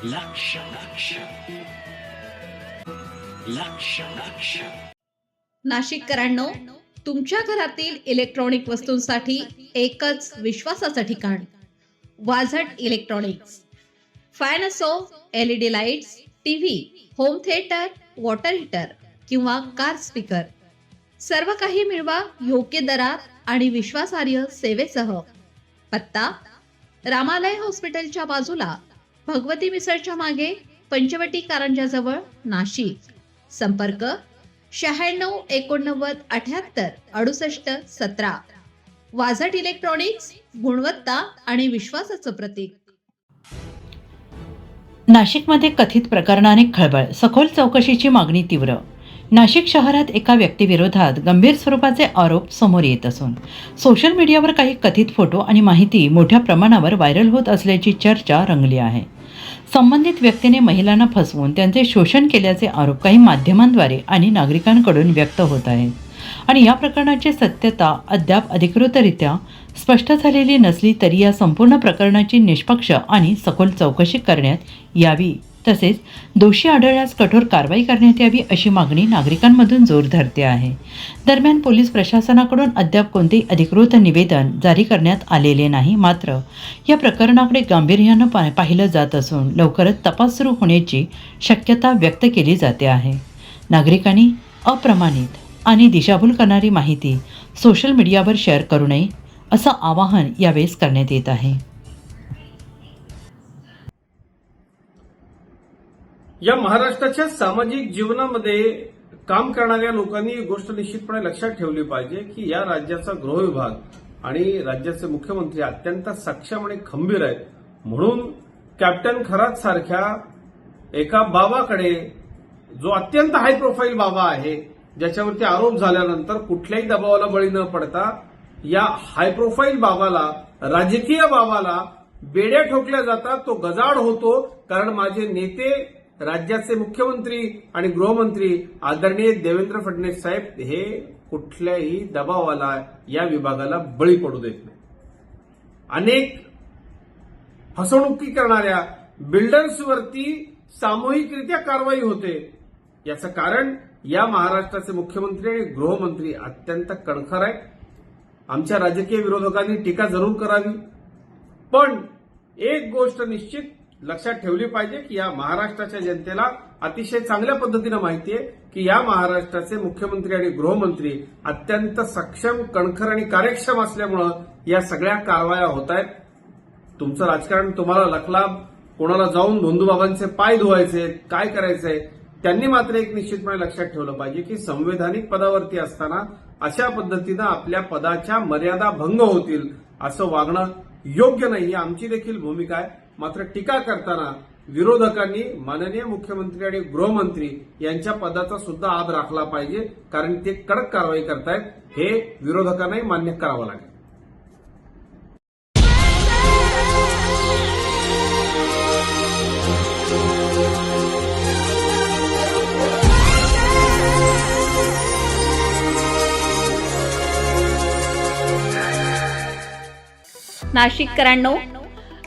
लक्ष लक्ष लक्ष लक्ष नाशिककरांनो, तुमच्या घरातील इलेक्ट्रॉनिक वस्तूंसाठी एकच विश्वासाचं ठिकाण वाझट इलेक्ट्रॉनिक्स. फॅन असो, LED lights, TV, home theatre, water heater किंवा कार स्पीकर, सर्व काही मिळवा योग्य दरात आणि विश्वासार्ह सेवेसह. पत्ता: रामालय हॉस्पिटलच्या बाजूला, भगवती मिसळच्या मागे, पंचवटी कारंजाजवळ, नाशिक. संपर्क: 96 89 78 68 17. वाझट इलेक्ट्रॉनिक्स, गुणवत्ता आणि विश्वासाचं प्रतीक. नाशिकमध्ये कथित प्रकरणाने खळबळ, सखोल चौकशीची मागणी तीव्र. नाशिक शहरात एका व्यक्तीविरोधात गंभीर स्वरूपाचे आरोप समोर येत असून सोशल मीडियावर काही कथित फोटो आणि माहिती मोठ्या प्रमाणावर व्हायरल होत असल्याची चर्चा रंगली आहे. संबंधित व्यक्तीने महिलांना फसवून त्यांचे शोषण केल्याचे आरोप काही माध्यमांद्वारे आणि नागरिकांकडून व्यक्त होत आहेत आणि या प्रकरणाची सत्यता अद्याप अधिकृतरित्या स्पष्ट झालेली नसली तरी या संपूर्ण प्रकरणाची निष्पक्ष आणि सखोल चौकशी करण्यात यावी, तसेच दोषी आढळल्यास कठोर कारवाई करण्यात यावी अशी मागणी नागरिकांमधून जोर धरते आहे. दरम्यान पोलीस प्रशासनाकडून अद्याप कोणतेही अधिकृत निवेदन जारी करण्यात आलेले नाही. मात्र या प्रकरणाकडे गांभीर्यानं पाहिलं जात असून लवकरच तपास सुरू होण्याची शक्यता व्यक्त केली जाते आहे. नागरिकांनी अप्रमाणित आणि दिशाभूल करणारी माहिती सोशल मीडियावर शेअर करू नये असं आवाहन यावेळेस करण्यात येत आहे. या महाराष्ट्राच्या सामाजिक जीवनामध्ये काम करणाऱ्या लोकांनी ही गोष्ट निश्चितपणे लक्षात ठेवली पाहिजे की या राज्याचा गृह विभाग आणि राज्याचे मुख्यमंत्री अत्यंत सक्षम आणि खंबीर आहेत. म्हणून कॅप्टन खरात सारख्या एका बाबाकडे, जो अत्यंत हाय प्रोफाईल बाबा आहे, ज्याच्यावरती आरोप झाल्यानंतर कुठल्याही दबावाला बळी न पडता या हाय प्रोफाईल बाबाला, राजकीय बाबाला बेड्या ठोकल्या जातात. तो गजाड होतो कारण माझे नेते, राज्याचे मुख्यमंत्री आणि गृहमंत्री आदरणीय देवेंद्र फडणवीस साहेब हे कुठल्याही दबावाला या विभागाला बळी पडू देत नाही. अनेक फसवणुकी करणाऱ्या बिल्डर्सवरती सामूहिकरित्या कारवाई होते. याचं कारण या महाराष्ट्राचे मुख्यमंत्री आणि गृहमंत्री अत्यंत कणखर आहेत. आमच्या राजकीय विरोधकांनी टीका जरूर करावी, पण एक गोष्ट निश्चित लक्षात ठेवली पाहिजे की या महाराष्ट्राच्या जनतेला अतिशय चांगल्या पद्धतीनं माहिती आहे की या महाराष्ट्राचे मुख्यमंत्री आणि गृहमंत्री अत्यंत सक्षम, कणखर आणि कार्यक्षम असल्यामुळं या सगळ्या कारवाया होत आहेत. तुमचं राजकारण तुम्हाला लखलाभ, कोणाला जाऊन भोंदूबाबांचे पाय धुवायचे, काय करायचंय, त्यांनी मात्र एक निश्चितपणे लक्षात ठेवलं पाहिजे की संवैधानिक पदावरती असताना अशा पद्धतीनं आपल्या पदाच्या मर्यादा भंग होतील असं वागणं योग्य नाही. ही आमची देखील भूमिका आहे. मात्र टीका करताना विरोधकांनी माननीय मुख्यमंत्री आणि गृहमंत्री यांच्या पदाचा सुद्धा आद राखला पाहिजे, कारण ते कडक कारवाई करतायत. हे विरोधकांनाही मान्य करावं लागेल. नाशिककरांनो,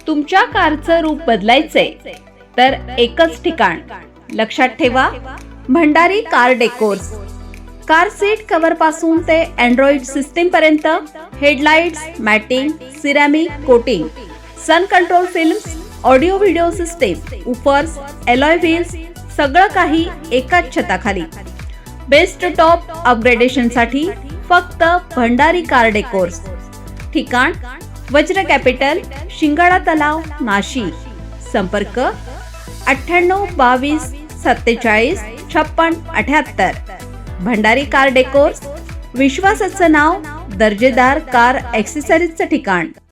तुमच्या कारचं रूप बदलायचंय तर एकच ठिकाण लक्षात ठेवा, Bhandari car decors. Car seat cover पासून ते अँड्रॉइड सिस्टीम पर्यंत, headlights, matting, ceramic coating, sun control films, audio video system, woofers, alloy wheels, सगळं काही एकाच छताखाली. बेस्ट टॉप अपग्रेडेशनसाठी फक्त भंडारी कार डेकोर्स. ठिकाण: वज्र कॅपिटल, शिंगाडा तलाव, नाशिक. संपर्क: 98 22 47 56 78. भंडारी कार डेकोर्स, विश्वासाचं नाव, दर्जेदार कार ॲक्सेसरीजचं ठिकाण.